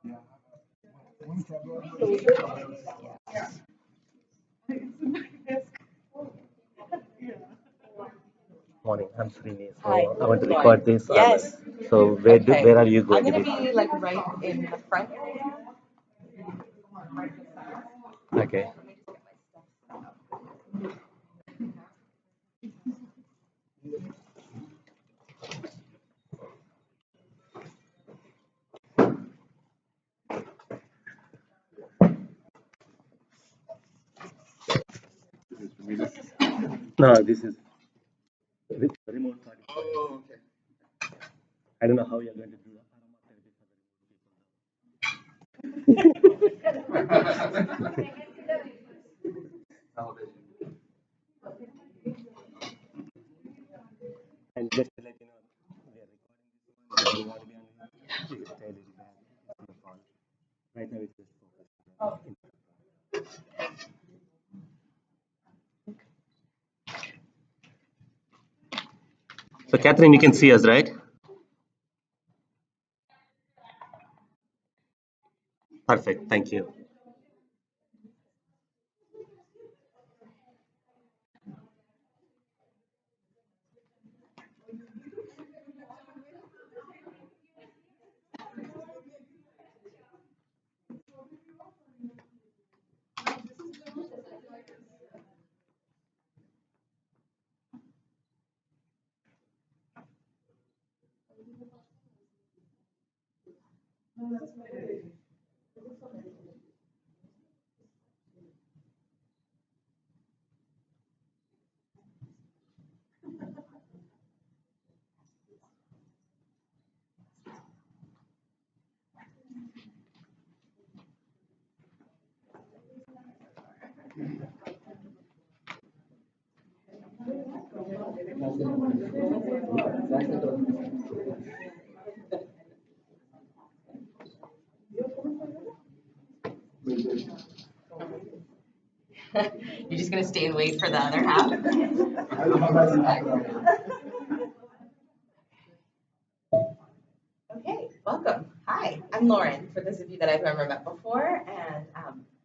Morning, I'm Srini. Hi. So I want to record this. Yes. So Okay. where are you I'm going to gonna be? be like right in the front area. Okay. No, this is remote party. I don't know how you're going to do aromatherapy for the remote people. And just to let you know, we are recording this one. If you want to be on it, you can tell it. It's your call. Right now, it's just focused. So, Catherine, you can see us, right? Perfect. Thank you. You're just gonna stay and wait for the other half. Okay, welcome. Hi, I'm Lauren, for those of you that I've never met before, and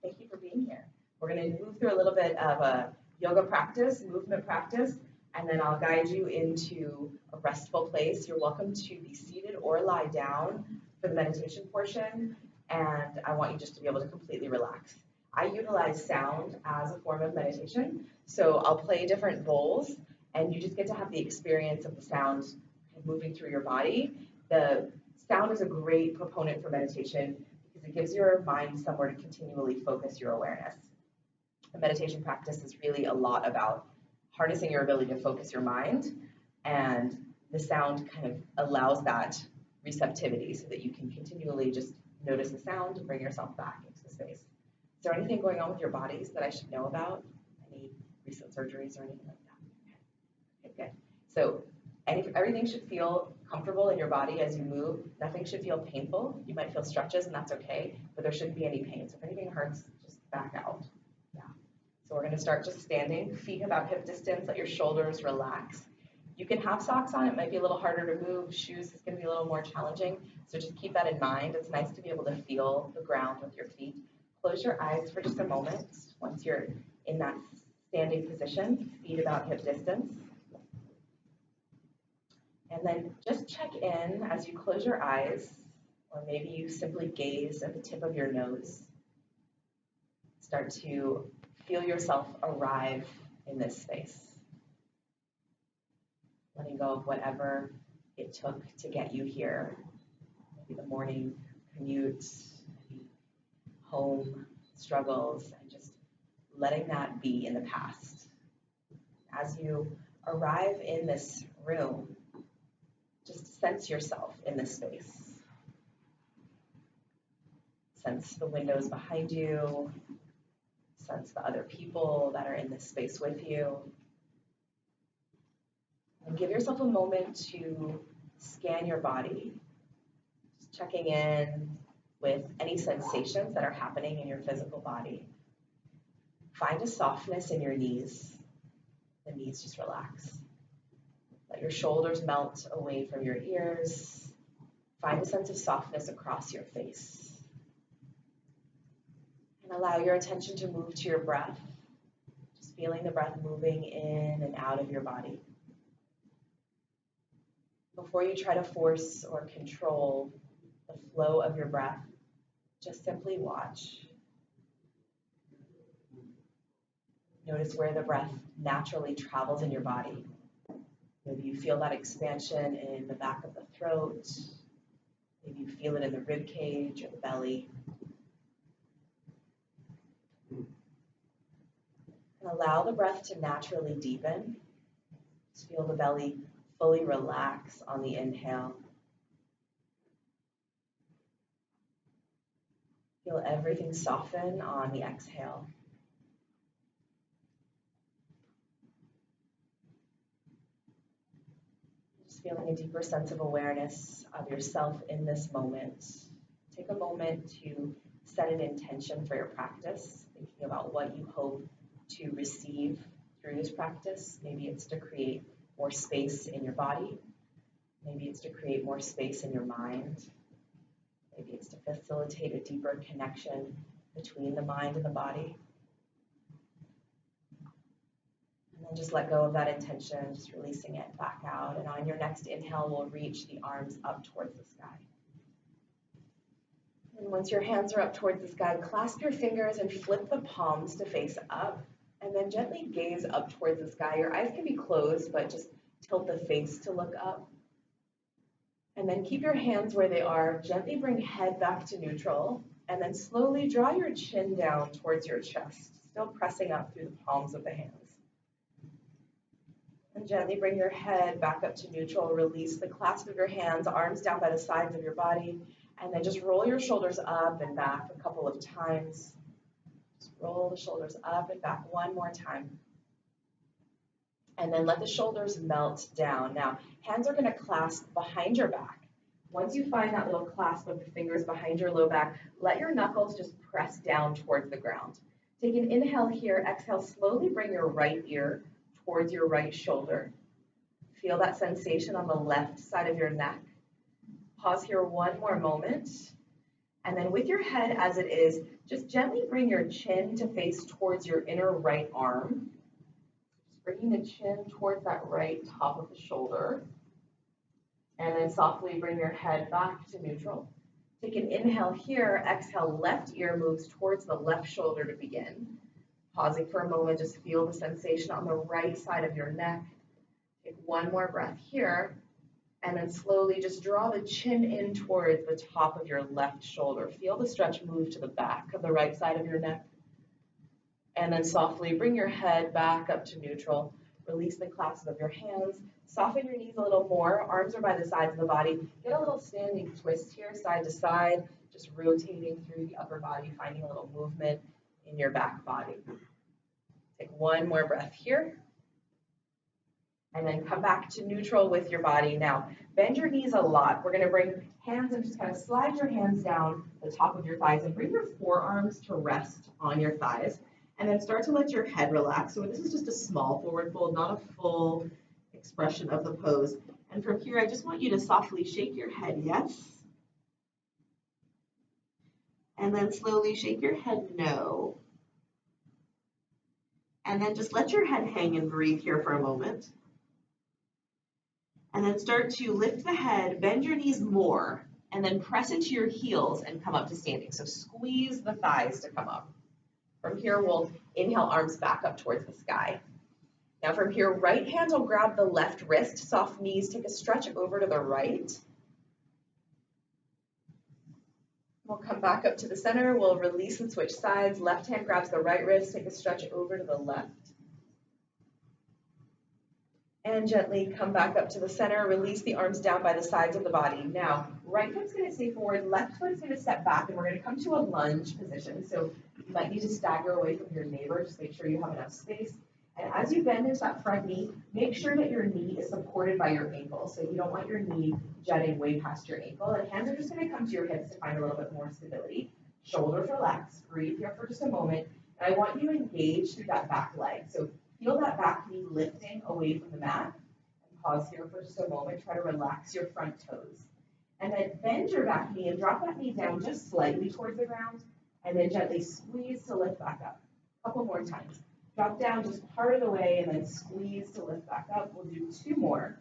thank you for being here. We're going to move through a little bit of a yoga practice, movement practice, and then I'll guide you into a restful place. You're welcome to be seated or lie down for the meditation portion, and I want you just to be able to completely relax. I utilize sound as a form of meditation, so I'll play different bowls, and you just get to have the experience of the sound moving through your body. The sound is a great proponent for meditation because it gives your mind somewhere to continually focus your awareness. The meditation practice is really a lot about harnessing your ability to focus your mind, and the sound kind of allows that receptivity so that you can continually just notice the sound and bring yourself back into the space. Is there anything going on with your bodies that I should know about? Any recent surgeries or anything like that? Okay, good. So everything should feel comfortable in your body as you move. Nothing should feel painful. You might feel stretches, and that's okay, but there shouldn't be any pain. So if anything hurts, just back out. Yeah. So we're going to start just standing, feet about hip distance. Let your shoulders relax. You can have socks on. It might be a little harder to move. Shoes is going to be a little more challenging. So just keep that in mind. It's nice to be able to feel the ground with your feet. Close your eyes for just a moment. Once you're in that standing position, feet about hip distance. And then just check in as you close your eyes, or maybe you simply gaze at the tip of your nose. Start to feel yourself arrive in this space, letting go of whatever it took to get you here. Maybe the morning commute, maybe home struggles, and just letting that be in the past. As you arrive in this room, just sense yourself in this space. Sense the windows behind you. Sense the other people that are in this space with you. And give yourself a moment to scan your body, just checking in with any sensations that are happening in your physical body. Find a softness in your knees. The knees just relax. Let your shoulders melt away from your ears. Find a sense of softness across your face. And allow your attention to move to your breath, just feeling the breath moving in and out of your body. Before you try to force or control the flow of your breath, just simply watch. Notice where the breath naturally travels in your body. Maybe you feel that expansion in the back of the throat. Maybe you feel it in the rib cage or the belly. And allow the breath to naturally deepen. Just feel the belly fully relax on the inhale. Feel everything soften on the exhale. Just feeling a deeper sense of awareness of yourself in this moment. Take a moment to set an intention for your practice, thinking about what you hope to receive through this practice. Maybe it's to create more space in your body. Maybe it's to create more space in your mind. Maybe it's to facilitate a deeper connection between the mind and the body. And then just let go of that intention, just releasing it back out. And on your next inhale, we'll reach the arms up towards the sky. And once your hands are up towards the sky, clasp your fingers and flip the palms to face up. And then gently gaze up towards the sky. Your eyes can be closed, but just tilt the face to look up. And then keep your hands where they are. Gently bring head back to neutral. And then slowly draw your chin down towards your chest, still pressing up through the palms of the hands. And gently bring your head back up to neutral. Release the clasp of your hands, arms down by the sides of your body. And then just roll your shoulders up and back a couple of times. Just roll the shoulders up and back one more time. And then let the shoulders melt down. Now, hands are going to clasp behind your back. Once you find that little clasp of the fingers behind your low back, let your knuckles just press down towards the ground. Take an inhale here. Exhale, slowly bring your right ear towards your right shoulder. Feel that sensation on the left side of your neck. Pause here one more moment. And then with your head as it is, just gently bring your chin to face towards your inner right arm. Bringing the chin towards that right top of the shoulder. And then softly bring your head back to neutral. Take an inhale here. Exhale, left ear moves towards the left shoulder to begin. Pausing for a moment, just feel the sensation on the right side of your neck. Take one more breath here. And then slowly just draw the chin in towards the top of your left shoulder. Feel the stretch move to the back of the right side of your neck. And then softly bring your head back up to neutral. Release the clasp of your hands. Soften your knees a little more. Arms are by the sides of the body. Get a little standing twist here, side to side. Just rotating through the upper body, finding a little movement in your back body. Take one more breath here. And then come back to neutral with your body. Now, bend your knees a lot. We're going to bring hands and just kind of slide your hands down the top of your thighs and bring your forearms to rest on your thighs. And then start to let your head relax. So this is just a small forward fold, not a full expression of the pose. And from here, I just want you to softly shake your head, yes. And then slowly shake your head, no. And then just let your head hang and breathe here for a moment. And then start to lift the head, bend your knees more, and then press into your heels and come up to standing. So squeeze the thighs to come up. From here, we'll inhale, arms back up towards the sky. Now from here, right hand will grab the left wrist, soft knees, take a stretch over to the right. We'll come back up to the center, we'll release and switch sides. Left hand grabs the right wrist, take a stretch over to the left. And gently come back up to the center, release the arms down by the sides of the body. Now, right foot's going to stay forward, left foot's going to step back, and we're going to come to a lunge position. So you might need to stagger away from your neighbor, just make sure you have enough space. And as you bend into that front knee, make sure that your knee is supported by your ankle. So you don't want your knee jutting way past your ankle. And hands are just going to come to your hips to find a little bit more stability. Shoulders relax, breathe here for just a moment. And I want you to engage through that back leg. So feel that back knee lifting away from the mat. And pause here for just a moment. Try to relax your front toes. And then bend your back knee and drop that knee down just slightly towards the ground. and then gently squeeze to lift back up. A couple more times. Drop down just part of the way and then squeeze to lift back up. We'll do 2 more.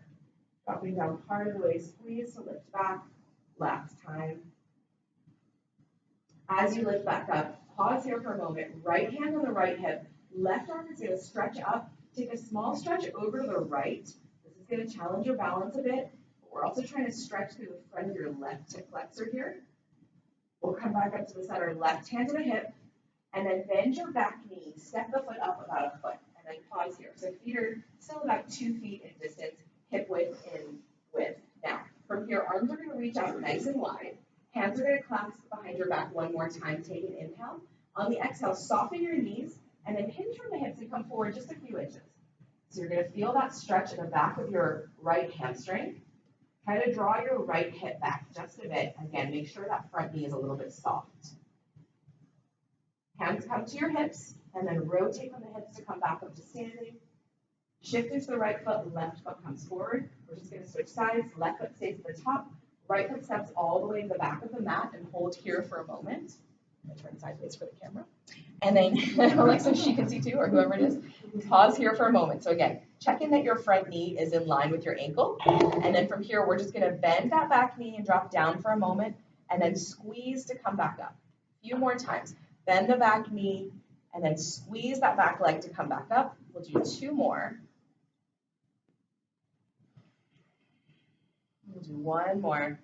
Dropping down part of the way, squeeze to lift back. Last time. As you lift back up, pause here for a moment. Right hand on the right hip. Left arm is going to stretch up. Take a small stretch over to the right. This is going to challenge your balance a bit. But we're also trying to stretch through the front of your left hip flexor here. We'll come back up to the center. Left hand to the hip. And then bend your back knee. Step the foot up about a foot. And then pause here. So feet are still about 2 feet in distance. Hip width in width. Now, from here, arms are going to reach out nice and wide. Hands are going to clasp behind your back one more time. Take an inhale. On the exhale, soften your knees and then hinge from the hips and come forward just a few inches. So you're going to feel that stretch in the back of your right hamstring. Kind of draw your right hip back just a bit. Again, make sure that front knee is a little bit soft. Hands come to your hips and then rotate from the hips to come back up to standing. Shift into the right foot, left foot comes forward. We're just going to switch sides. Left foot stays at the top. Right foot steps all the way to the back of the mat and hold here for a moment. I'm going to turn sideways for the camera. And then, Alexa, she can see too, or whoever it is. Pause here for a moment. So again, check in that your front knee is in line with your ankle. And then from here, we're just going to bend that back knee and drop down for a moment. And then squeeze to come back up. A few more times. Bend the back knee and then squeeze that back leg to come back up. We'll do 2 more. We'll do 1 more.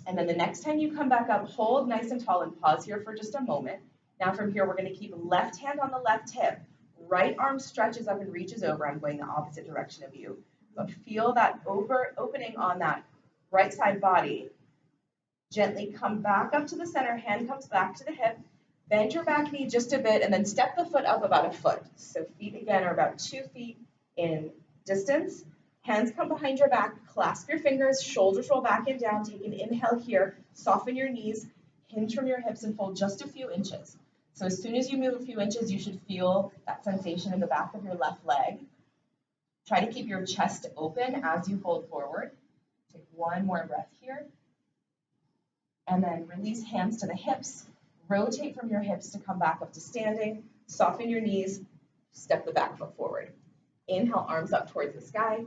And then the next time you come back up, hold nice and tall and pause here for just a moment. Now from here, we're going to keep left hand on the left hip. Right arm stretches up and reaches over. I'm going the opposite direction of you. But feel that opening on that right side body. Gently come back up to the center. Hand comes back to the hip. Bend your back knee just a bit and then step the foot up about a foot. So feet again are about 2 feet in distance. Hands come behind your back, clasp your fingers, shoulders roll back and down. Take an inhale here, soften your knees, hinge from your hips and fold just a few inches. So as soon as you move a few inches, you should feel that sensation in the back of your left leg. Try to keep your chest open as you fold forward. Take 1 more breath here. And then release hands to the hips. Rotate from your hips to come back up to standing. Soften your knees, step the back foot forward. Inhale, arms up towards the sky.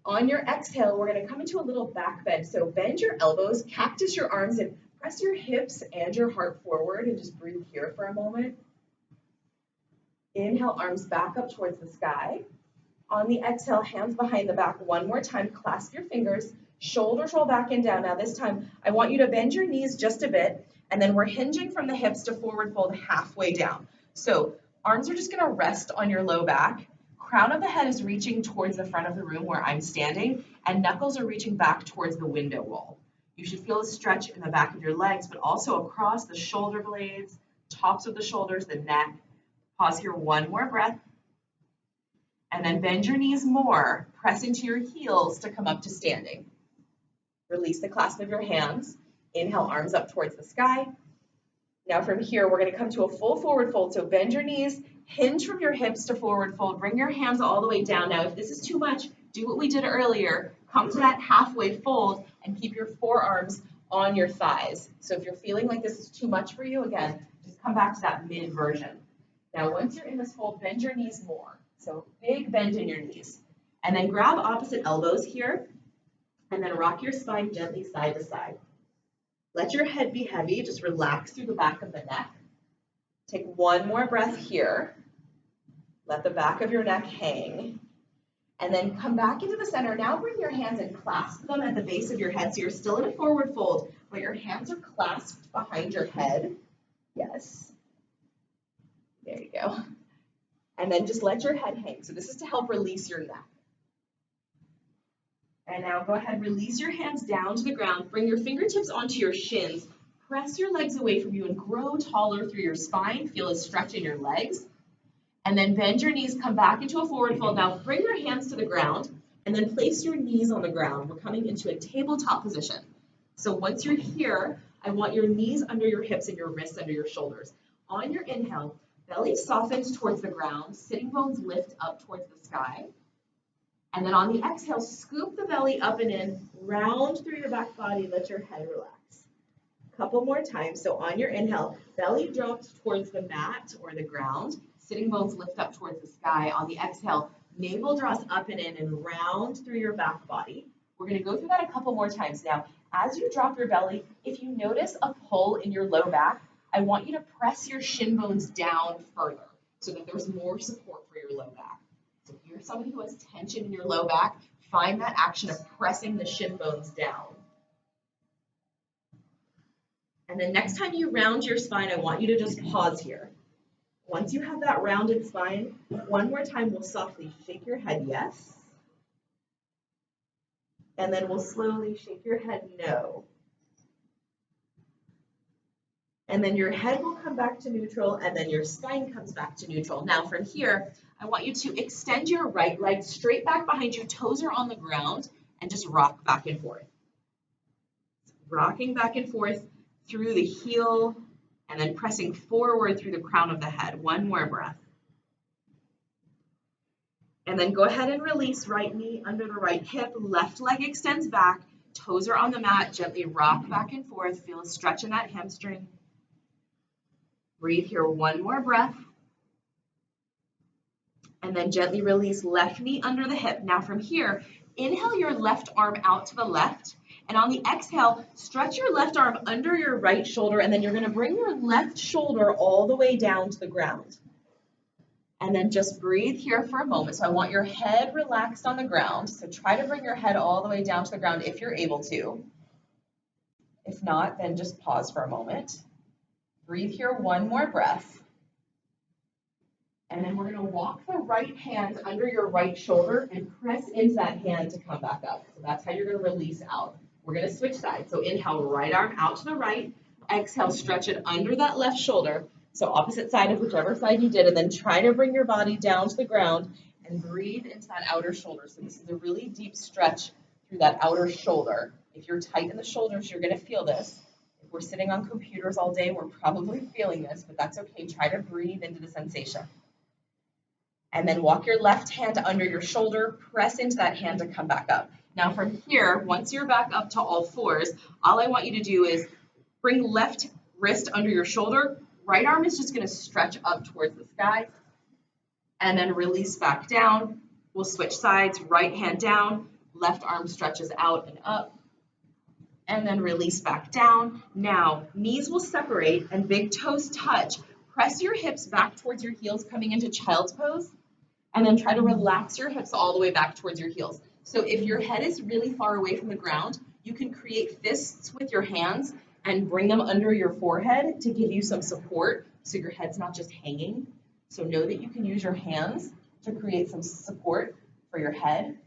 On your exhale, we're going to come into a little back bend. So bend your elbows, cactus your arms, and press your hips and your heart forward and just breathe here for a moment. Inhale, arms back up towards the sky. On the exhale, hands behind the back. 1 more time, clasp your fingers, shoulders roll back and down. Now this time, I want you to bend your knees just a bit, and then we're hinging from the hips to forward fold halfway down. So arms are just going to rest on your low back. Crown of the head is reaching towards the front of the room where I'm standing, and knuckles are reaching back towards the window wall. You should feel a stretch in the back of your legs, but also across the shoulder blades, tops of the shoulders, the neck. Pause here, 1 more breath. And then bend your knees more. Press into your heels to come up to standing. Release the clasp of your hands. Inhale, arms up towards the sky. Now from here, we're going to come to a full forward fold. So bend your knees, hinge from your hips to forward fold. Bring your hands all the way down. Now, if this is too much, do what we did earlier. Come to that halfway fold and keep your forearms on your thighs. So if you're feeling like this is too much for you, again, just come back to that mid version. Now, once you're in this fold, bend your knees more. So big bend in your knees. And then grab opposite elbows here. And then rock your spine gently side to side. Let your head be heavy. Just relax through the back of the neck. Take 1 more breath here. Let the back of your neck hang. And then come back into the center. Now bring your hands and clasp them at the base of your head. So you're still in a forward fold, but your hands are clasped behind your head. Yes. There you go. And then just let your head hang. So this is to help release your neck. And now go ahead, release your hands down to the ground. Bring your fingertips onto your shins. Press your legs away from you and grow taller through your spine. Feel a stretch in your legs. And then bend your knees, come back into a forward fold. Now bring your hands to the ground and then place your knees on the ground. We're coming into a tabletop position. So once you're here, I want your knees under your hips and your wrists under your shoulders. On your inhale, belly softens towards the ground, sitting bones lift up towards the sky. And then on the exhale, scoop the belly up and in, round through your back body, let your head relax. Couple more times. So on your inhale, belly drops towards the mat or the ground. Sitting bones lift up towards the sky. On the exhale, navel draws up and in and round through your back body. We're going to go through that a couple more times. Now, as you drop your belly, if you notice a pull in your low back, I want you to press your shin bones down further so that there's more support for your low back. So if you're somebody who has tension in your low back, find that action of pressing the shin bones down. And then next time you round your spine, I want you to just pause here. Once you have that rounded spine, one more time, we'll softly shake your head yes. And then we'll slowly shake your head no. And then your head will come back to neutral, and then your spine comes back to neutral. Now from here, I want you to extend your right leg straight back behind you, toes are on the ground, and just rock back and forth. Rocking back and forth through the heel, and then pressing forward through the crown of the head. One more breath. And then go ahead and release right knee under the right hip, left leg extends back, toes are on the mat, gently rock back and forth, feel a stretch in that hamstring. Breathe here, one more breath. And then gently release left knee under the hip. Now from here, inhale your left arm out to the left, and on the exhale, stretch your left arm under your right shoulder, and then you're going to bring your left shoulder all the way down to the ground. And then just breathe here for a moment. So I want your head relaxed on the ground. So try to bring your head all the way down to the ground if you're able to. If not, then just pause for a moment. Breathe here, one more breath. And then we're going to walk the right hand under your right shoulder and press into that hand to come back up. So that's how you're going to release out. We're going to switch sides. So inhale, right arm out to the right. Exhale, stretch it under that left shoulder. So opposite side of whichever side you did, and then try to bring your body down to the ground and breathe into that outer shoulder. So this is a really deep stretch through that outer shoulder. If you're tight in the shoulders, you're going to feel this. If we're sitting on computers all day, we're probably feeling this, but that's okay. Try to breathe into the sensation. And then walk your left hand under your shoulder, press into that hand to come back up. Now from here, once you're back up to all fours, all I want you to do is bring left wrist under your shoulder. Right arm is just going to stretch up towards the sky and then release back down. We'll switch sides, right hand down, left arm stretches out and up, and then release back down. Now, knees will separate and big toes touch. Press your hips back towards your heels, coming into child's pose, and then try to relax your hips all the way back towards your heels. So if your head is really far away from the ground, you can create fists with your hands and bring them under your forehead to give you some support so your head's not just hanging. So know that you can use your hands to create some support for your head.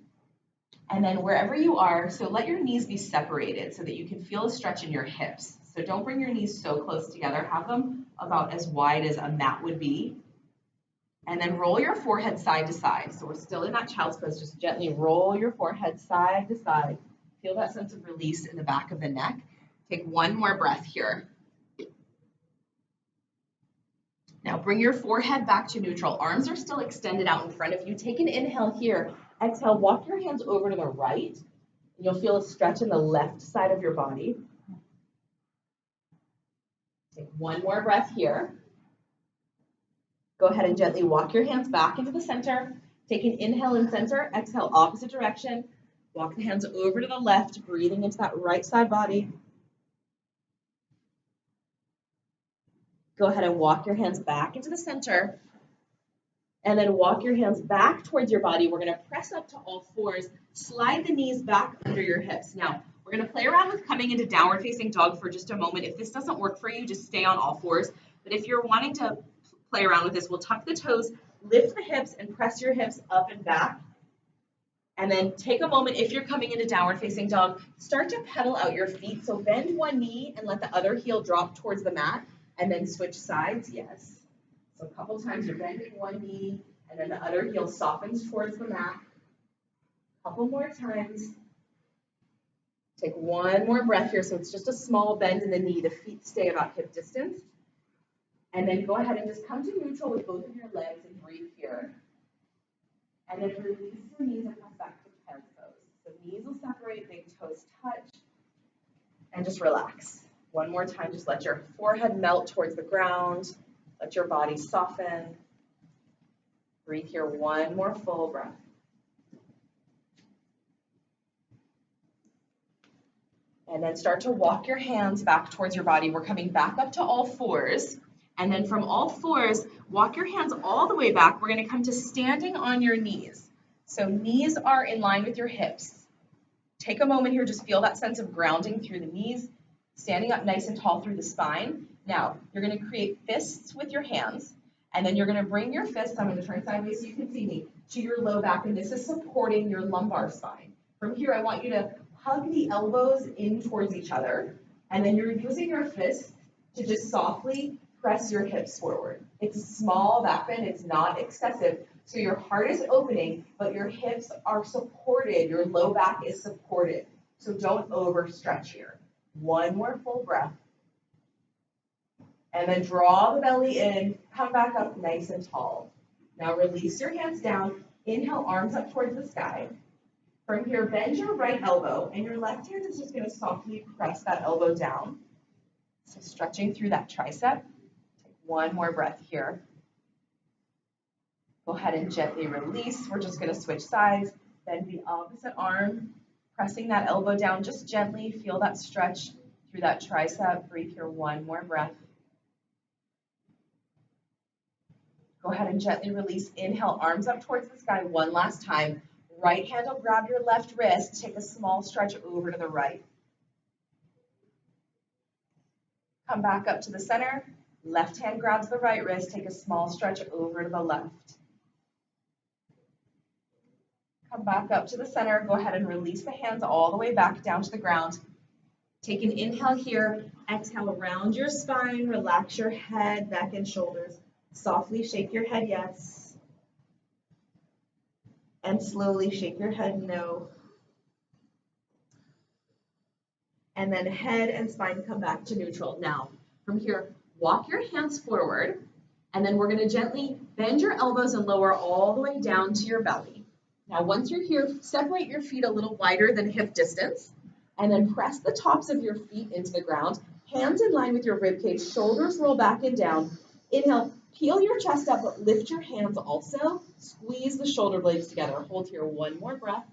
And then wherever you are, so let your knees be separated so that you can feel a stretch in your hips. So don't bring your knees so close together. Have them about as wide as a mat would be. And then roll your forehead side to side. So we're still in that child's pose. Just gently roll your forehead side to side. Feel that sense of release in the back of the neck. Take one more breath here. Now bring your forehead back to neutral. Arms are still extended out in front of you. Take an inhale here. Exhale, walk your hands over to the right. You'll feel a stretch in the left side of your body. Take one more breath here. Go ahead and gently walk your hands back into the center. Take an inhale in center. Exhale, opposite direction. Walk the hands over to the left, breathing into that right side body. Go ahead and walk your hands back into the center. And then walk your hands back towards your body. We're going to press up to all fours. Slide the knees back under your hips. Now, we're going to play around with coming into downward facing dog for just a moment. If this doesn't work for you, just stay on all fours. But if you're wanting to play around with this, we'll tuck the toes, lift the hips, and press your hips up and back. And then take a moment, if you're coming into downward facing dog, start to pedal out your feet. So bend one knee and let the other heel drop towards the mat. And then switch sides, yes. So a couple times you're bending one knee, and then the other heel softens towards the mat. A couple more times. Take one more breath here. So it's just a small bend in the knee. The feet stay about hip distance. And then go ahead and just come to neutral with both of your legs and breathe here. And then release your knees and press back to child's pose. So knees will separate, big toes touch, and just relax. One more time, just let your forehead melt towards the ground. Let your body soften. Breathe here, one more full breath. And then start to walk your hands back towards your body. We're coming back up to all fours. And then from all fours, walk your hands all the way back. We're going to come to standing on your knees. So knees are in line with your hips. Take a moment here, just feel that sense of grounding through the knees, standing up nice and tall through the spine. Now, you're going to create fists with your hands, and then you're going to bring your fists, I'm going to turn sideways so you can see me, to your low back, and this is supporting your lumbar spine. From here, I want you to hug the elbows in towards each other, and then you're using your fists to just softly press your hips forward. It's a small back bend, it's not excessive, so your heart is opening, but your hips are supported, your low back is supported. So don't overstretch here. One more full breath. And then draw the belly in, come back up nice and tall. Now release your hands down, inhale, arms up towards the sky. From here, bend your right elbow, and your left hand is just going to softly press that elbow down. So stretching through that tricep. Take one more breath here. Go ahead and gently release. We're just going to switch sides. Bend the opposite arm, pressing that elbow down just gently. Feel that stretch through that tricep. Breathe here, one more breath. Go ahead and gently release. Inhale, arms up towards the sky one last time. Right hand will grab your left wrist. Take a small stretch over to the right. Come back up to the center. Left hand grabs the right wrist. Take a small stretch over to the left. Come back up to the center. Go ahead and release the hands all the way back down to the ground. Take an inhale here. Exhale around your spine. Relax your head, neck, and shoulders. Softly shake your head, yes. And slowly shake your head, no. And then head and spine come back to neutral. Now, from here, walk your hands forward. And then we're going to gently bend your elbows and lower all the way down to your belly. Now, once you're here, separate your feet a little wider than hip distance, and then press the tops of your feet into the ground, hands in line with your ribcage, shoulders roll back and down. Inhale, peel your chest up, but lift your hands also. Squeeze the shoulder blades together. Hold here one more breath.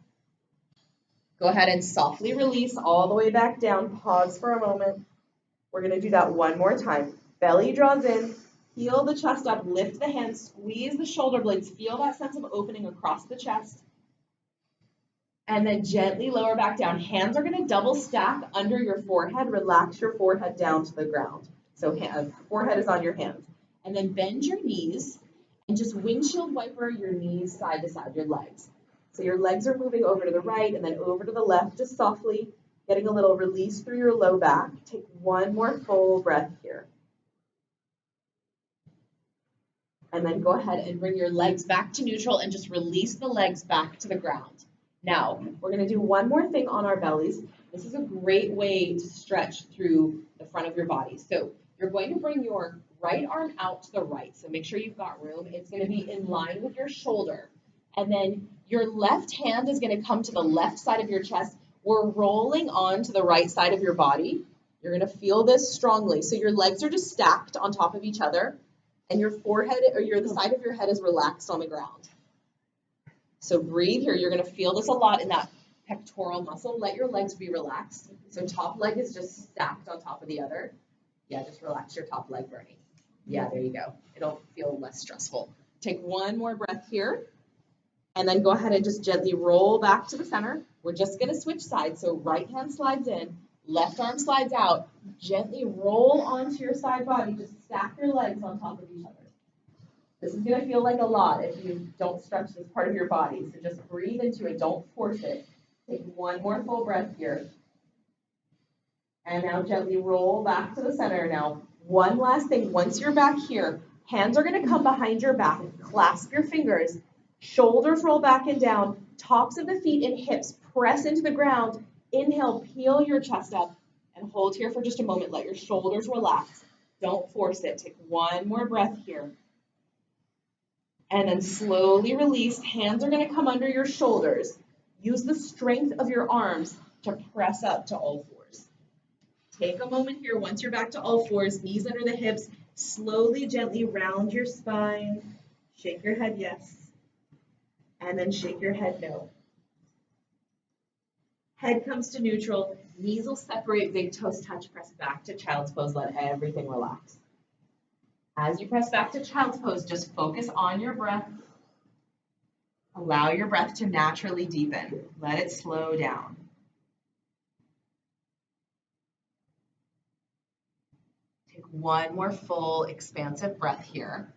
Go ahead and softly release all the way back down. Pause for a moment. We're going to do that one more time. Belly draws in. Peel the chest up, lift the hands, squeeze the shoulder blades, feel that sense of opening across the chest. And then gently lower back down. Hands are going to double stack under your forehead. Relax your forehead down to the ground. So forehead is on your hands. And then bend your knees and just windshield wiper your knees side to side, your legs. So your legs are moving over to the right and then over to the left, just softly, getting a little release through your low back. Take one more full breath here. And then go ahead and bring your legs back to neutral and just release the legs back to the ground. Now, we're going to do one more thing on our bellies. This is a great way to stretch through the front of your body. So you're going to bring your right arm out to the right. So make sure you've got room. It's going to be in line with your shoulder. And then your left hand is going to come to the left side of your chest. We're rolling on to the right side of your body. You're going to feel this strongly. So your legs are just stacked on top of each other. And your forehead or the side of your head is relaxed on the ground. So breathe here. You're going to feel this a lot in that pectoral muscle. Let your legs be relaxed. So top leg is just stacked on top of the other. Yeah, just relax your top leg, Bernie. Yeah, there you go. It'll feel less stressful. Take one more breath here. And then go ahead and just gently roll back to the center. We're just going to switch sides. So right hand slides in. Left arm slides out. Gently roll onto your side body. Just stack your legs on top of each other. This is going to feel like a lot if you don't stretch this part of your body. So just breathe into it. Don't force it. Take one more full breath here. And now gently roll back to the center. Now, one last thing. Once you're back here, hands are going to come behind your back. Clasp your fingers. Shoulders roll back and down. Tops of the feet and hips press into the ground. Inhale, peel your chest up and hold here for just a moment. Let your shoulders relax. Don't force it. Take one more breath here. And then slowly release. Hands are going to come under your shoulders. Use the strength of your arms to press up to all fours. Take a moment here. Once you're back to all fours, knees under the hips, slowly, gently round your spine. Shake your head yes, and then shake your head no. Head comes to neutral, knees will separate, big toes touch, press back to child's pose, let everything relax. As you press back to child's pose, just focus on your breath. Allow your breath to naturally deepen. Let it slow down. Take one more full, expansive breath here.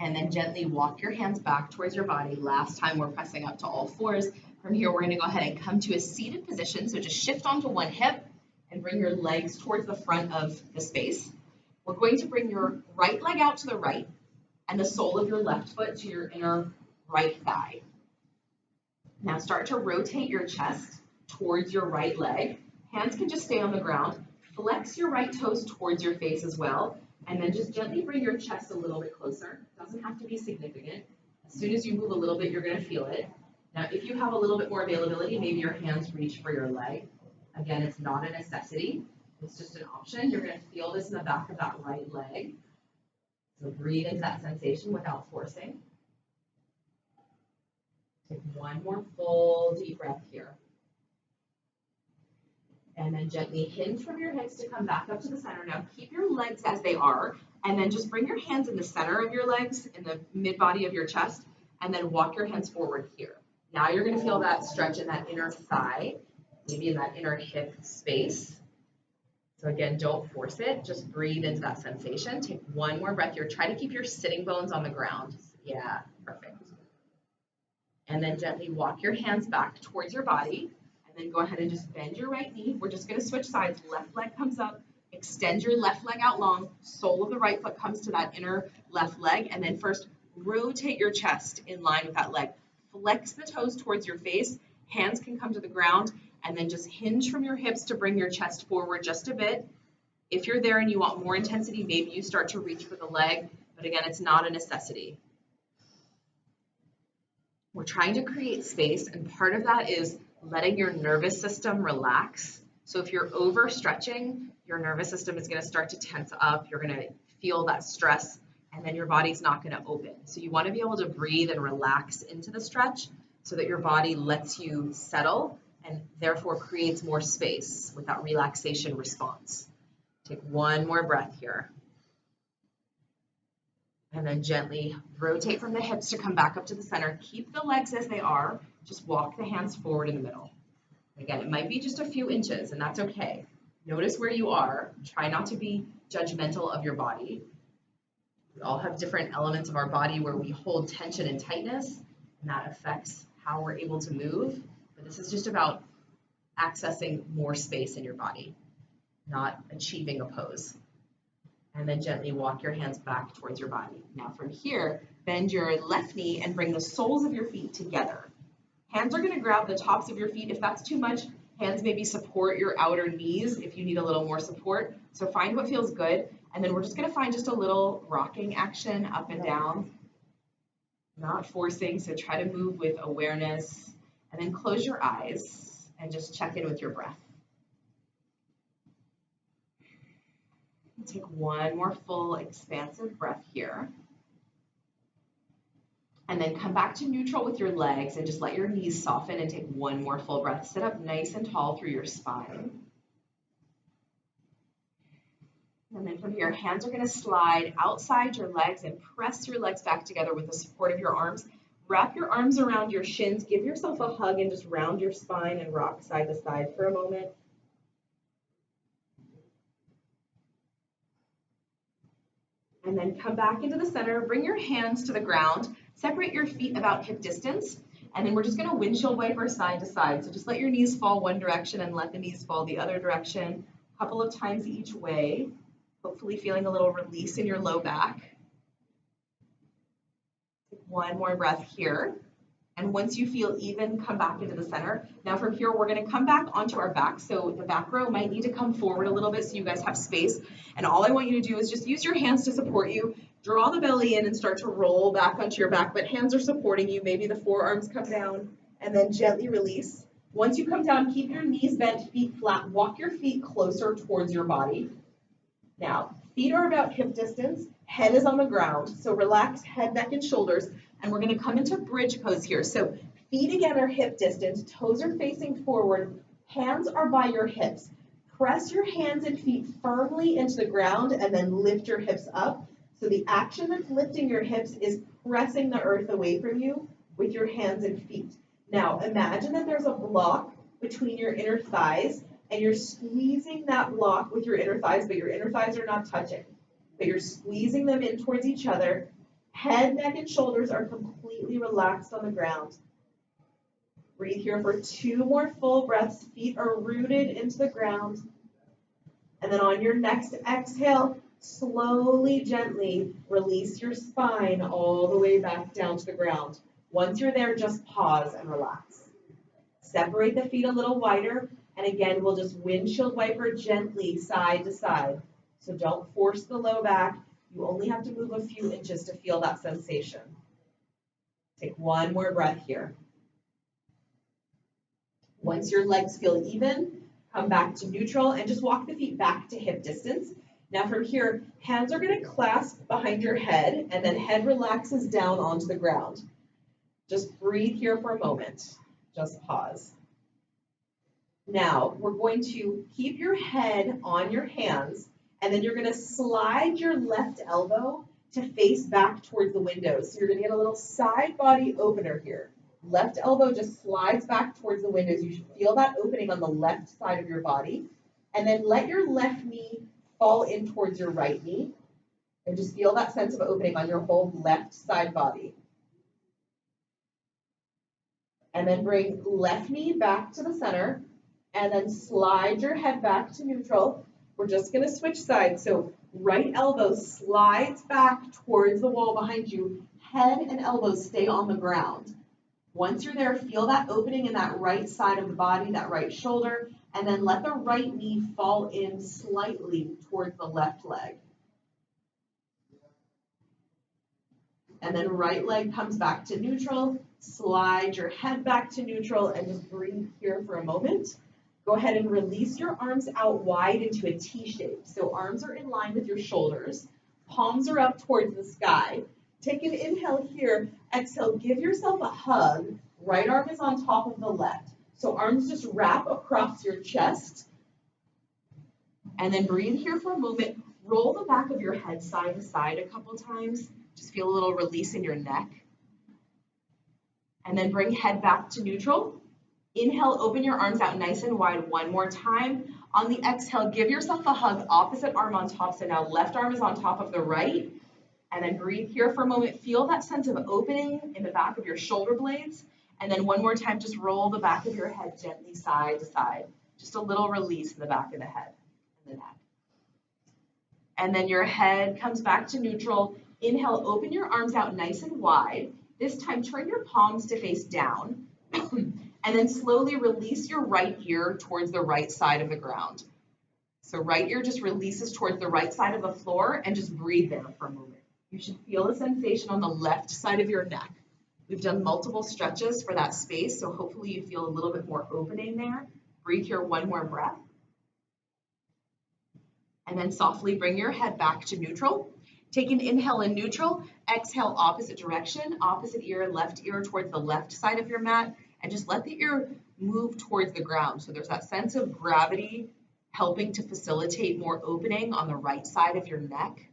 And then gently walk your hands back towards your body. Last time we're pressing up to all fours. From here, we're going to go ahead and come to a seated position. So just shift onto one hip and bring your legs towards the front of the space. We're going to bring your right leg out to the right and the sole of your left foot to your inner right thigh. Now start to rotate your chest towards your right leg. Hands can just stay on the ground. Flex your right toes towards your face as well. And then just gently bring your chest a little bit closer. Doesn't have to be significant. As soon as you move a little bit, you're going to feel it. Now, if you have a little bit more availability, maybe your hands reach for your leg. Again, it's not a necessity. It's just an option. You're going to feel this in the back of that right leg. So breathe into that sensation without forcing. Take one more full deep breath here. And then gently hinge from your hips to come back up to the center. Now keep your legs as they are, and then just bring your hands in the center of your legs, in the mid-body of your chest, and then walk your hands forward here. Now you're going to feel that stretch in that inner thigh, maybe in that inner hip space. So again, don't force it. Just breathe into that sensation. Take one more breath here. Try to keep your sitting bones on the ground. Yeah, perfect. And then gently walk your hands back towards your body. And then go ahead and just bend your right knee. We're just going to switch sides. Left leg comes up. Extend your left leg out long. Sole of the right foot comes to that inner left leg. And then first, rotate your chest in line with that leg. Flex the toes towards your face. Hands can come to the ground. And then just hinge from your hips to bring your chest forward just a bit. If you're there and you want more intensity, maybe you start to reach for the leg. But again, it's not a necessity. We're trying to create space, and part of that is letting your nervous system relax. So if you're overstretching, your nervous system is going to start to tense up. You're going to feel that stress, and then your body's not going to open. So you want to be able to breathe and relax into the stretch so that your body lets you settle and therefore creates more space with that relaxation response. Take one more breath here. And then gently rotate from the hips to come back up to the center. Keep the legs as they are. Just walk the hands forward in the middle. Again, it might be just a few inches, and that's okay. Notice where you are. Try not to be judgmental of your body. We all have different elements of our body where we hold tension and tightness, and that affects how we're able to move. But this is just about accessing more space in your body, not achieving a pose. And then gently walk your hands back towards your body. Now from here, bend your left knee and bring the soles of your feet together. Hands are going to grab the tops of your feet. If that's too much, hands maybe support your outer knees if you need a little more support. So find what feels good. And then we're just going to find just a little rocking action up and down. Not forcing, so try to move with awareness. And then close your eyes and just check in with your breath. Take one more full expansive breath here. And then come back to neutral with your legs and just let your knees soften and take one more full breath. Sit up nice and tall through your spine. And then from here, hands are going to slide outside your legs and press your legs back together with the support of your arms. Wrap your arms around your shins. Give yourself a hug and just round your spine and rock side to side for a moment. And then come back into the center. Bring your hands to the ground. Separate your feet about hip distance. And then we're just going to windshield wiper side to side. So just let your knees fall one direction and let the knees fall the other direction a couple of times each way. Hopefully feeling a little release in your low back. Take one more breath here. And once you feel even, come back into the center. Now from here, we're going to come back onto our back. So the back row might need to come forward a little bit so you guys have space. And all I want you to do is just use your hands to support you. Draw the belly in and start to roll back onto your back, but hands are supporting you. Maybe the forearms come down and then gently release. Once you come down, keep your knees bent, feet flat. Walk your feet closer towards your body. Now, feet are about hip distance, head is on the ground, so relax head, neck, and shoulders, and we're gonna come into bridge pose here. So feet again are hip distance, toes are facing forward, hands are by your hips. Press your hands and feet firmly into the ground and then lift your hips up. So the action that's lifting your hips is pressing the earth away from you with your hands and feet. Now, imagine that there's a block between your inner thighs and you're squeezing that block with your inner thighs, but your inner thighs are not touching. But you're squeezing them in towards each other. Head, neck, and shoulders are completely relaxed on the ground. Breathe here for 2 more full breaths. Feet are rooted into the ground. And then on your next exhale, slowly, gently release your spine all the way back down to the ground. Once you're there, just pause and relax. Separate the feet a little wider. And again, we'll just windshield wiper gently side to side. So don't force the low back. You only have to move a few inches to feel that sensation. Take 1 more breath here. Once your legs feel even, come back to neutral and just walk the feet back to hip distance. Now from here, hands are going to clasp behind your head and then head relaxes down onto the ground. Just breathe here for a moment. Just pause. Now, we're going to keep your head on your hands, and then you're going to slide your left elbow to face back towards the window. So you're going to get a little side body opener here. Left elbow just slides back towards the windows. You should feel that opening on the left side of your body. And then let your left knee fall in towards your right knee. And just feel that sense of opening on your whole left side body. And then bring left knee back to the center. And then slide your head back to neutral. We're just going to switch sides. So right elbow slides back towards the wall behind you. Head and elbows stay on the ground. Once you're there, feel that opening in that right side of the body, that right shoulder, and then let the right knee fall in slightly towards the left leg. And then right leg comes back to neutral. Slide your head back to neutral and just breathe here for a moment. Go ahead and release your arms out wide into a T shape. So arms are in line with your shoulders. Palms are up towards the sky. Take an inhale here. Exhale, give yourself a hug. Right arm is on top of the left. So arms just wrap across your chest. And then breathe here for a moment. Roll the back of your head side to side a couple times. Just feel a little release in your neck. And then bring head back to neutral. Inhale, open your arms out nice and wide 1 more time. On the exhale, give yourself a hug, opposite arm on top. So now left arm is on top of the right. And then breathe here for a moment. Feel that sense of opening in the back of your shoulder blades. And then 1 more time, just roll the back of your head gently side to side. Just a little release in the back of the head and the neck. And then your head comes back to neutral. Inhale, open your arms out nice and wide. This time, turn your palms to face down. And then slowly release your right ear towards the right side of the ground. So right ear just releases towards the right side of the floor and just breathe there for a moment. You should feel a sensation on the left side of your neck. We've done multiple stretches for that space, so hopefully you feel a little bit more opening there. Breathe here 1 more breath. And then softly bring your head back to neutral. Take an inhale in neutral, exhale opposite direction, opposite ear, left ear towards the left side of your mat, and just let the ear move towards the ground. So there's that sense of gravity helping to facilitate more opening on the right side of your neck.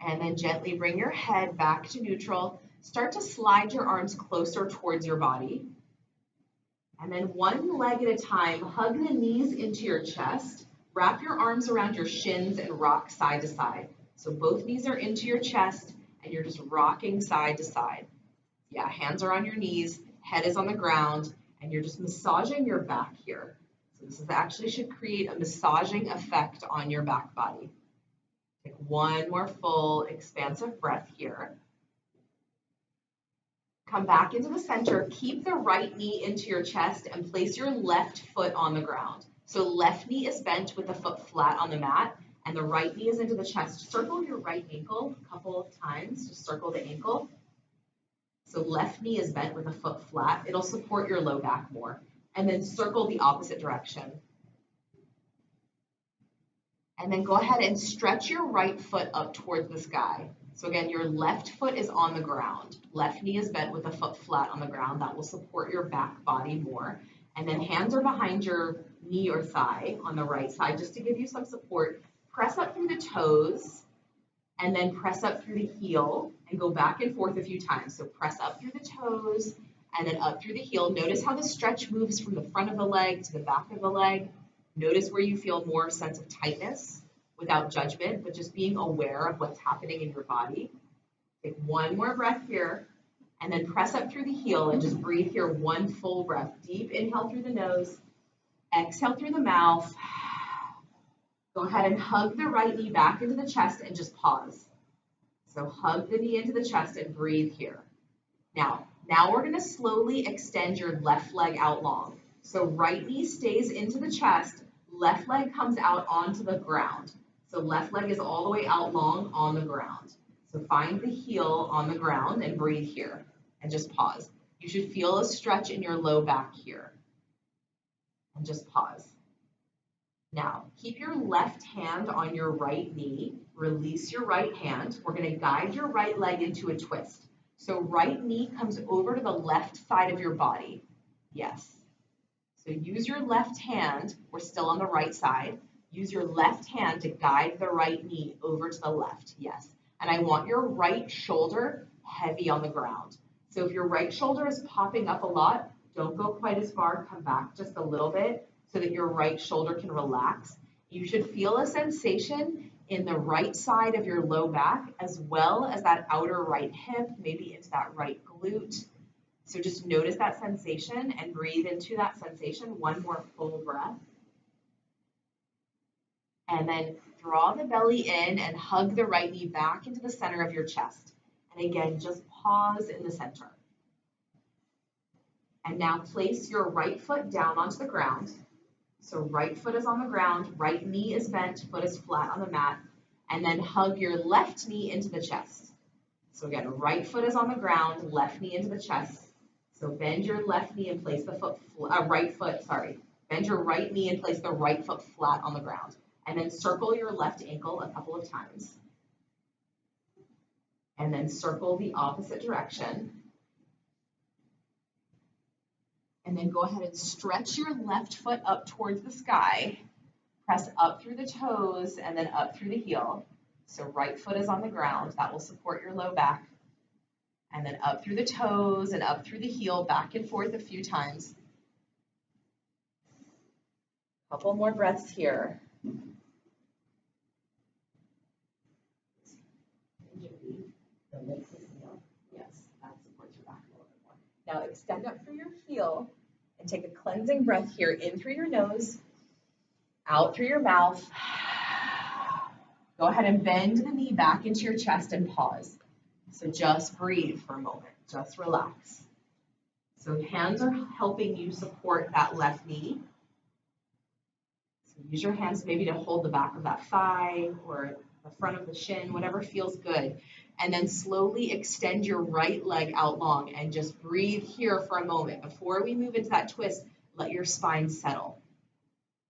And then gently bring your head back to neutral. Start to slide your arms closer towards your body. And then 1 leg at a time, hug the knees into your chest. Wrap your arms around your shins and rock side to side. So both knees are into your chest and you're just rocking side to side. Yeah, hands are on your knees, head is on the ground, and you're just massaging your back here. So this is actually should create a massaging effect on your back body. Take 1 more full expansive breath here. Come back into the center, keep the right knee into your chest and place your left foot on the ground. So left knee is bent with the foot flat on the mat and the right knee is into the chest. Circle your right ankle a couple of times, just circle the ankle. So left knee is bent with a foot flat. It'll support your low back more. And then circle the opposite direction. And then go ahead and stretch your right foot up towards the sky. So again, your left foot is on the ground. Left knee is bent with a foot flat on the ground. That will support your back body more. And then hands are behind your knee or thigh on the right side, just to give you some support. Press up through the toes, and then press up through the heel, and go back and forth a few times. So press up through the toes, and then up through the heel. Notice how the stretch moves from the front of the leg to the back of the leg. Notice where you feel more sense of tightness without judgment, but just being aware of what's happening in your body. Take one more breath here, and then press up through the heel and just breathe here one full breath. Deep inhale through the nose, exhale through the mouth. Go ahead and hug the right knee back into the chest and just pause. So hug the knee into the chest and breathe here. Now we're going to slowly extend your left leg out long. So right knee stays into the chest, left leg comes out onto the ground. So left leg is all the way out long on the ground. So find the heel on the ground and breathe here and just pause. You should feel a stretch in your low back here. And just pause. Now, keep your left hand on your right knee. Release your right hand. We're going to guide your right leg into a twist. So right knee comes over to the left side of your body. Yes. So use your left hand. We're still on the right side. Use your left hand to guide the right knee over to the left. Yes. And I want your right shoulder heavy on the ground. So if your right shoulder is popping up a lot, don't go quite as far. Come back just a little bit so that your right shoulder can relax. You should feel a sensation in the right side of your low back, as well as that outer right hip, maybe into that right glute. So just notice that sensation and breathe into that sensation. One more full breath. And then draw the belly in and hug the right knee back into the center of your chest. And again, just pause in the center. And now place your right foot down onto the ground. So right foot is on the ground, right knee is bent, foot is flat on the mat, and then hug your left knee into the chest. So again, right foot is on the ground, left knee into the chest. So bend your left knee and place the bend your right knee and place the right foot flat on the ground. And then circle your left ankle a couple of times. And then circle the opposite direction. And then go ahead and stretch your left foot up towards the sky. Press up through the toes and then up through the heel. So right foot is on the ground. That will support your low back. And then up through the toes and up through the heel, back and forth a few times. Couple more breaths here. Yes, that supports your back a little bit more. Now extend up through your heel and take a cleansing breath here, in through your nose, out through your mouth. Go ahead and bend the knee back into your chest and pause. So just breathe for a moment, just relax. So hands are helping you support that left knee. So use your hands maybe to hold the back of that thigh or the front of the shin, whatever feels good. And then slowly extend your right leg out long and just breathe here for a moment. Before we move into that twist, let your spine settle.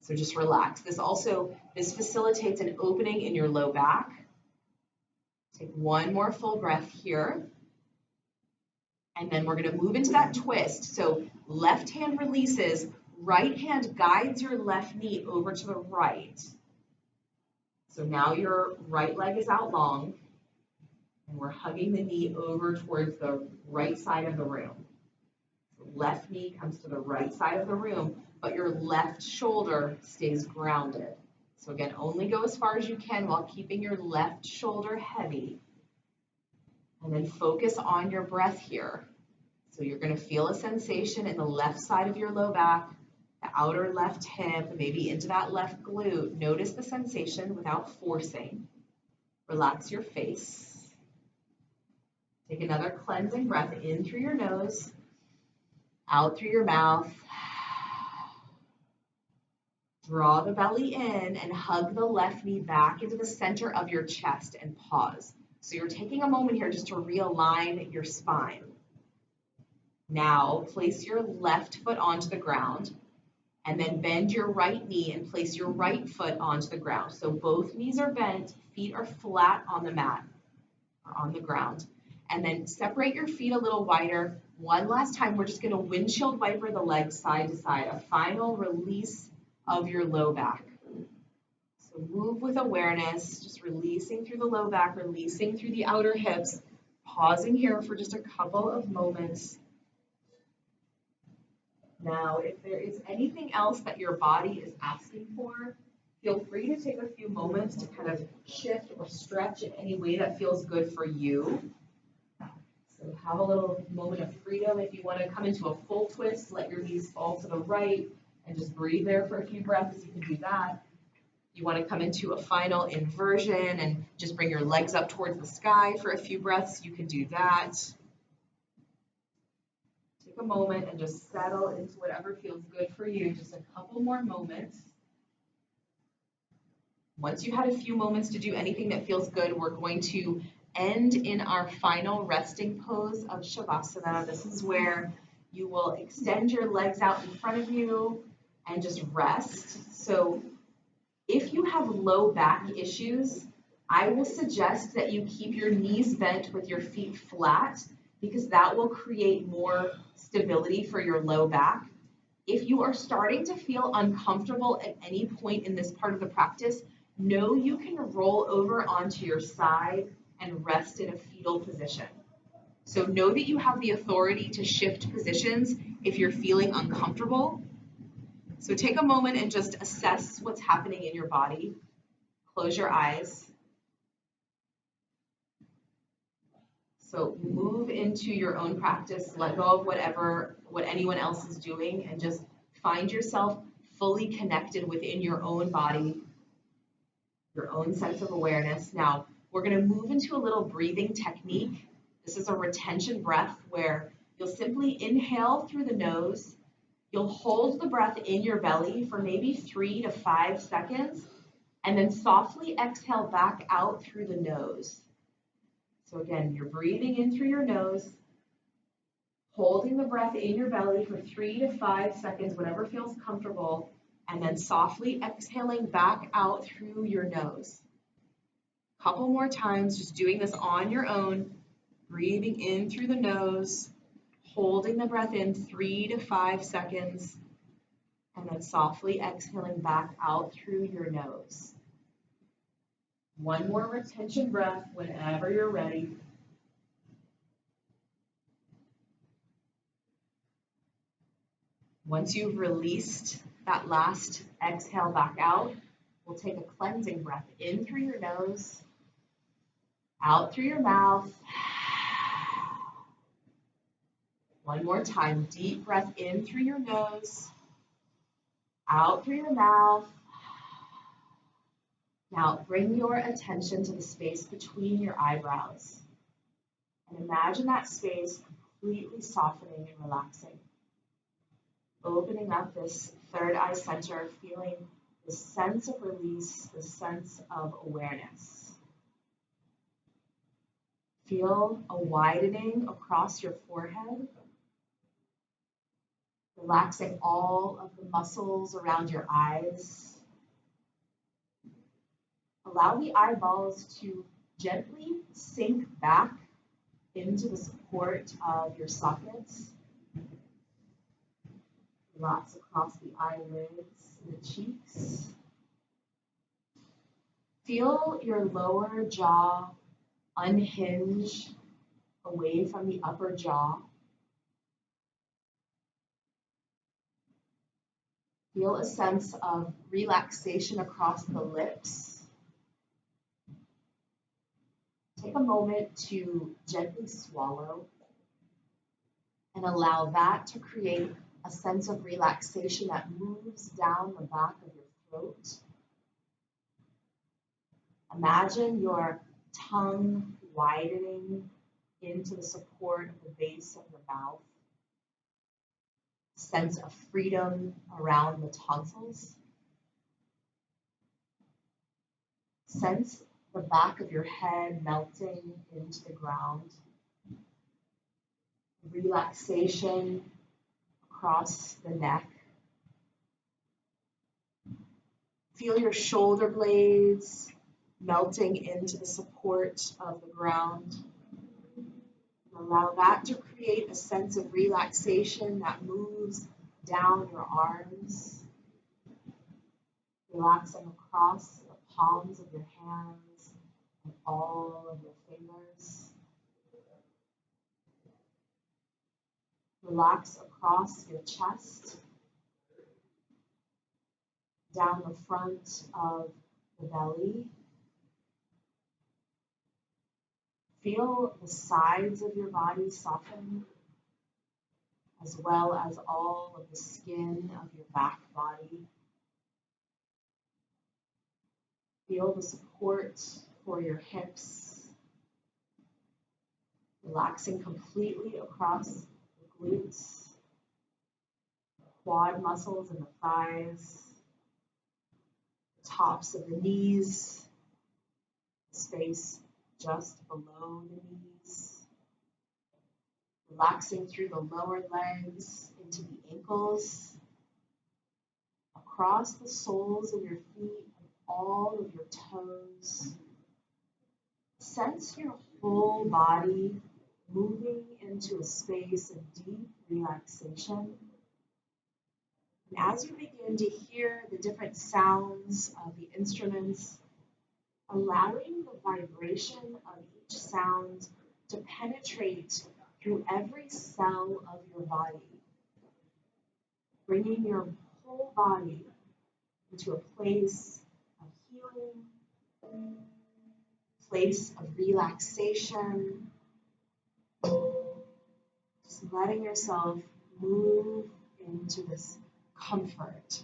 So just relax. This facilitates an opening in your low back. Take one more full breath here. And then we're going to move into that twist. So left hand releases, right hand guides your left knee over to the right. So now your right leg is out long. And we're hugging the knee over towards the right side of the room. So left knee comes to the right side of the room, but your left shoulder stays grounded. So again, only go as far as you can while keeping your left shoulder heavy. And then focus on your breath here. So you're going to feel a sensation in the left side of your low back, the outer left hip, maybe into that left glute. Notice the sensation without forcing. Relax your face. Take another cleansing breath in through your nose, out through your mouth. Draw the belly in and hug the left knee back into the center of your chest and pause. So you're taking a moment here just to realign your spine. Now place your left foot onto the ground and then bend your right knee and place your right foot onto the ground. So both knees are bent, feet are flat on the mat or on the ground. And then separate your feet a little wider. One last time, we're just going to windshield wiper the legs side to side, a final release of your low back. So move with awareness, just releasing through the low back, releasing through the outer hips, pausing here for just a couple of moments. Now, if there is anything else that your body is asking for, feel free to take a few moments to kind of shift or stretch in any way that feels good for you. So have a little moment of freedom. If you want to come into a full twist, let your knees fall to the right and just breathe there for a few breaths, you can do that. If you want to come into a final inversion and just bring your legs up towards the sky for a few breaths, you can do that. Take a moment and just settle into whatever feels good for you. Just a couple more moments. Once you had a few moments to do anything that feels good, we're going to end in our final resting pose of Shavasana. This is where you will extend your legs out in front of you and just rest. So if you have low back issues, I will suggest that you keep your knees bent with your feet flat because that will create more stability for your low back. If you are starting to feel uncomfortable at any point in this part of the practice, know you can roll over onto your side and rest in a fetal position. So know that you have the authority to shift positions if you're feeling uncomfortable. So take a moment and just assess what's happening in your body. Close your eyes. So move into your own practice, let go of what anyone else is doing, and just find yourself fully connected within your own body, your own sense of awareness. Now, we're going to move into a little breathing technique. This is a retention breath where you'll simply inhale through the nose. You'll hold the breath in your belly for maybe 3 to 5 seconds, and then softly exhale back out through the nose. So again, you're breathing in through your nose, holding the breath in your belly for 3 to 5 seconds, whatever feels comfortable, and then softly exhaling back out through your nose. A couple more times, just doing this on your own, breathing in through the nose, holding the breath in 3 to 5 seconds, and then softly exhaling back out through your nose. One more retention breath whenever you're ready. Once you've released that last exhale back out, we'll take a cleansing breath in through your nose, out through your mouth. One more time, deep breath in through your nose, out through your mouth. Now bring your attention to the space between your eyebrows and imagine that space completely softening and relaxing. Opening up this third eye center, feeling the sense of release, the sense of awareness. Feel a widening across your forehead, relaxing all of the muscles around your eyes. Allow the eyeballs to gently sink back into the support of your sockets. Relax across the eyelids and the cheeks. Feel your lower jaw unhinge away from the upper jaw. Feel a sense of relaxation across the lips. Take a moment to gently swallow and allow that to create a sense of relaxation that moves down the back of your throat. Imagine your tongue widening into the support of the base of your mouth. Sense of freedom around the tonsils. Sense the back of your head melting into the ground. relaxation across the neck. Feel your shoulder blades melting into the support of the ground. Allow that to create a sense of relaxation that moves down your arms, relaxing across the palms of your hands and all of your fingers. Relax across your chest, down the front of the belly. Feel the sides of your body soften, as well as all of the skin of your back body. Feel the support for your hips, relaxing completely across the glutes, quad muscles in the thighs, tops of the knees, space just below the knees, relaxing through the lower legs into the ankles, across the soles of your feet and all of your toes. Sense your whole body moving into a space of deep relaxation. And as you begin to hear the different sounds of the instruments, allowing the vibration of each sound to penetrate through every cell of your body, bringing your whole body into a place of healing, place of relaxation, just letting yourself move into this comfort.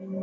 Gradually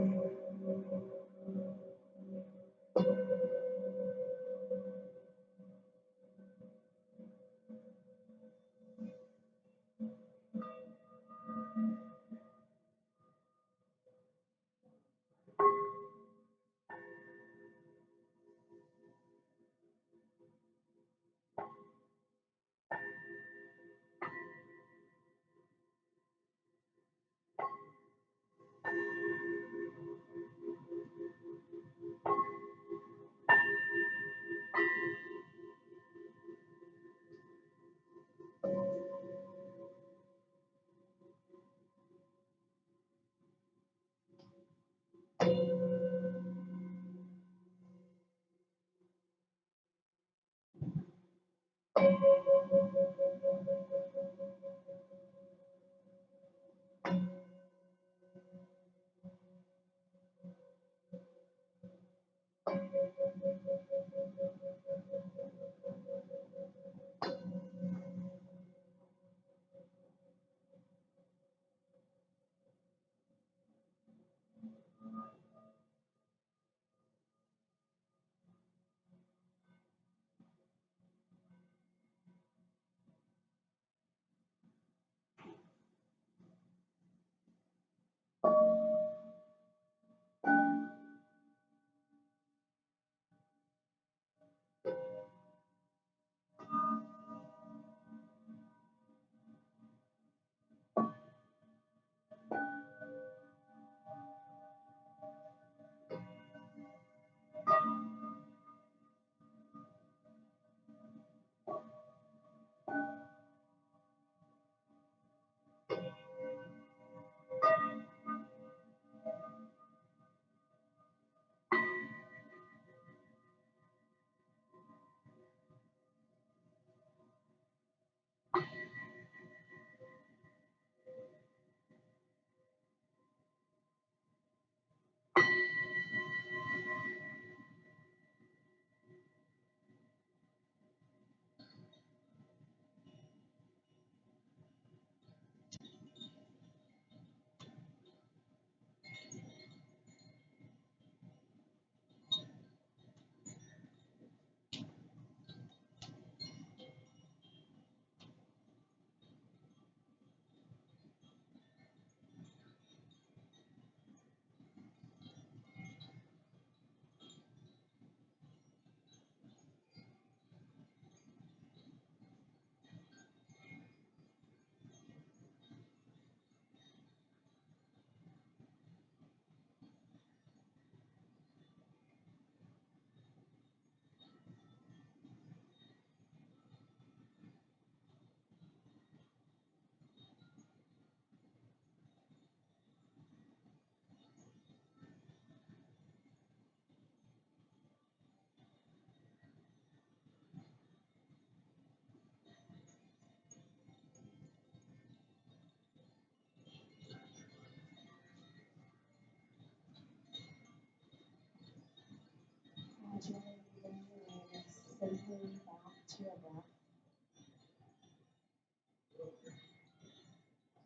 bring your awareness simply back to your breath,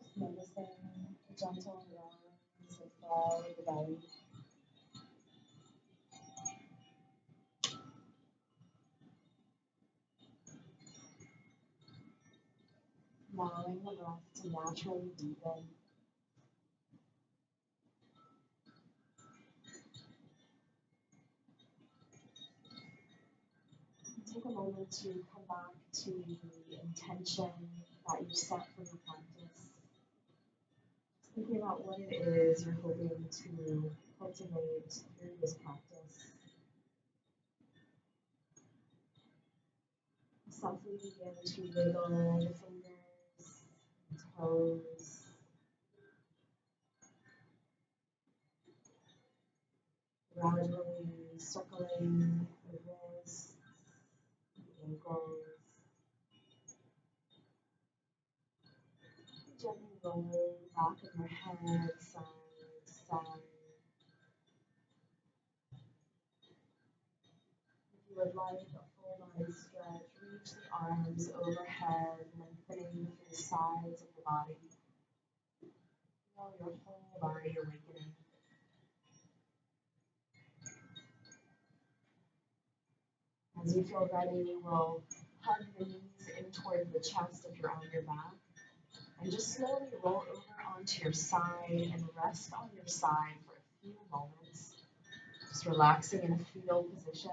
just noticing the gentle rise and fall of the belly, allowing the breath to naturally deepen. Take a moment to come back to the intention that you set for your practice. Thinking about what it is you're hoping to cultivate through this practice. Softly begin to wiggle the fingers and toes, gradually circling the wrists, the ankles, gently roll the back of your head side to side. If you would like a full body stretch, reach the arms overhead, lengthening through the sides of the body. Feel your whole body awakening. As you feel ready, we'll hug the knees in toward the chest if you're on your back. And just slowly roll over onto your side and rest on your side for a few moments. Just relaxing in a fetal position.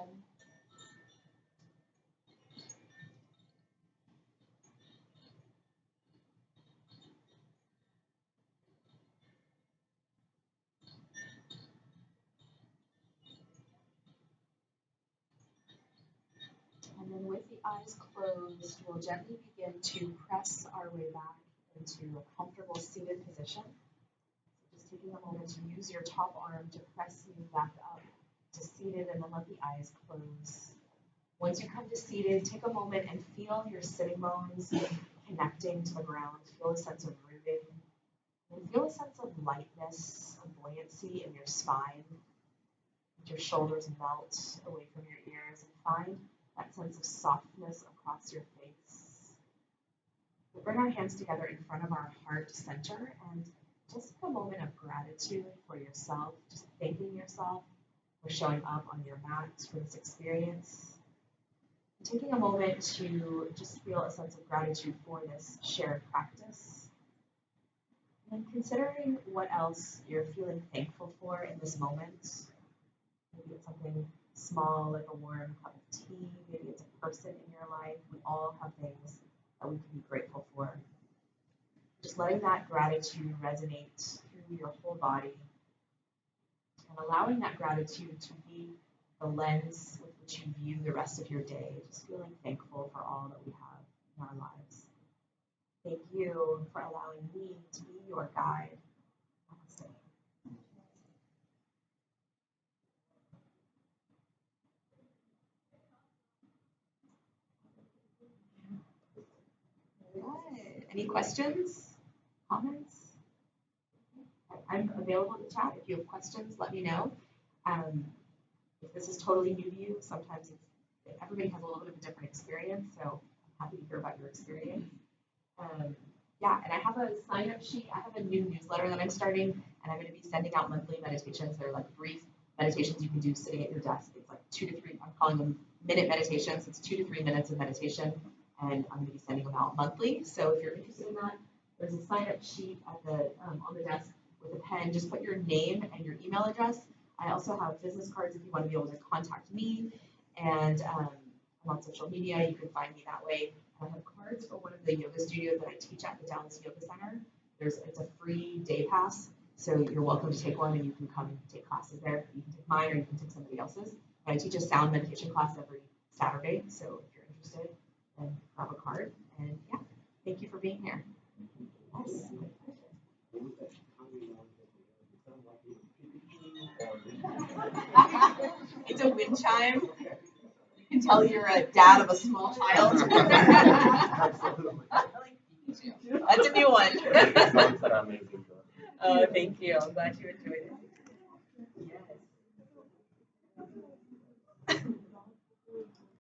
And then with the eyes closed, we'll gently begin to press our way back into a comfortable seated position. So just taking a moment to use your top arm to press you back up to seated and then let the eyes close. Once you come to seated, take a moment and feel your sitting bones connecting to the ground. Feel a sense of rooting. And feel a sense of lightness, of buoyancy in your spine. Let your shoulders melt away from your ears and find that sense of softness across your face. We'll bring our hands together in front of our heart center and just take a moment of gratitude for yourself, just thanking yourself for showing up on your mat for this experience. And taking a moment to just feel a sense of gratitude for this shared practice. And considering what else you're feeling thankful for in this moment. Maybe it's something small like a warm cup of tea, maybe it's a person in your life. We all have things that we can be grateful for. Just letting that gratitude resonate through your whole body and allowing that gratitude to be the lens with which you view the rest of your day, just feeling thankful for all that we have in our lives. Thank you for allowing me to be your guide. Namaste. Good. Any questions? Comments? I'm available to chat. If you have questions, let me know. If this is totally new to you, sometimes everybody has a little bit of a different experience, so I'm happy to hear about your experience. Yeah, and I have a sign-up sheet. I have a new newsletter that I'm starting, and I'm going to be sending out monthly meditations. They're like brief meditations you can do sitting at your desk. It's like 2 to 3, I'm calling them minute meditations. It's 2 to 3 minutes of meditation, and I'm going to be sending them out monthly. So if you're interested in that, there's a sign-up sheet at the on the desk with a pen. Just put your name and your email address. I also have business cards if you want to be able to contact me, and I'm on social media. You can find me that way. I have cards for one of the yoga studios that I teach at the Dallas Yoga Center. It's a free day pass, so you're welcome to take one, and you can come and take classes there. You can take mine, or you can take somebody else's. But I teach a sound meditation class every Saturday, so if you're interested, then grab a card. And yeah, thank you for being here. Yes. It's a wind chime. You can tell you're a dad of a small child. That's a new one. Thank you. I'm glad you enjoyed it.